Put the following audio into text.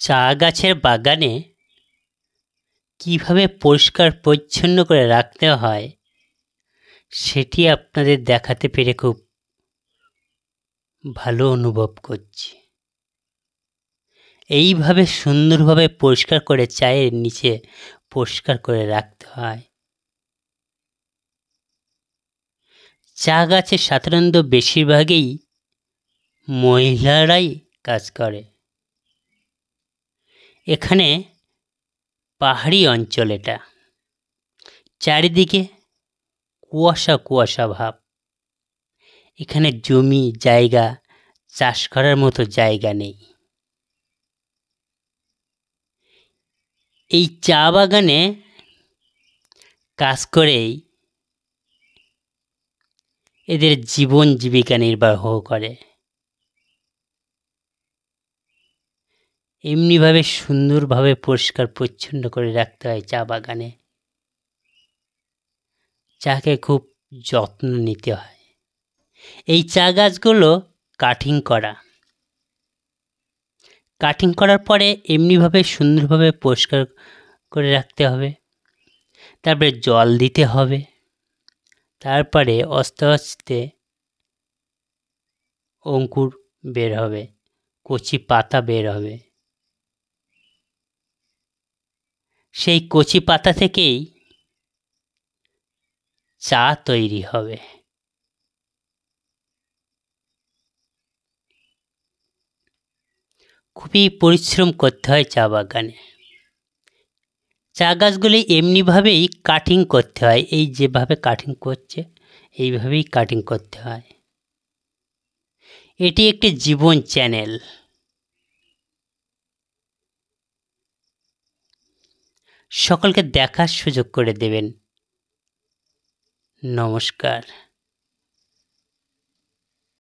চা গাছের বাগানে কিভাবে পরিষ্কার পরিচ্ছন্ন করে রাখতে হয় সেটি আপনাদের দেখাতে পেরে খুব ভালো অনুভব করছি। এইভাবে সুন্দরভাবে পরিষ্কার করে চায়ের নিচে পরিষ্কার করে রাখতে হয়। চা গাছে সাধারণত বেশিরভাগই মহিলারাই কাজ করে। এখানে পাহাড়ি অঞ্চল, এটা চারিদিকে কুয়াশা কুয়াশা ভাব। এখানে জমি জায়গা চাষ করার মতো জায়গা নেই। এই চা বাগানে কাজ করেই এদের জীবন জীবিকা নির্বাহ করে। এমনিভাবে সুন্দরভাবে পরিষ্কার পরিচ্ছন্ন করে রাখতে হয় চা বাগানে। চাকে খুব যত্ন নিতে হয়। এই চা গাছগুলো কাটিং করার পরে এমনিভাবে সুন্দরভাবে পরিষ্কার করে রাখতে হবে। তারপরে জল দিতে হবে। তারপরে আস্তে আস্তে অঙ্কুর বের হবে, কচি পাতা বের হবে। সেই কচি পাতা থেকেই চা তৈরি হবে। খুবই পরিশ্রম করতে হয় চা বাগানে। চা গাছগুলি এমনিভাবেই কাটিং করতে হয়। এই যেভাবে কাটিং করছে এইভাবেই কাটিং করতে হয়। এটি একটি জীবন চ্যানেল। সকলকে দেখার সুযোগ করে দেবেন। নমস্কার।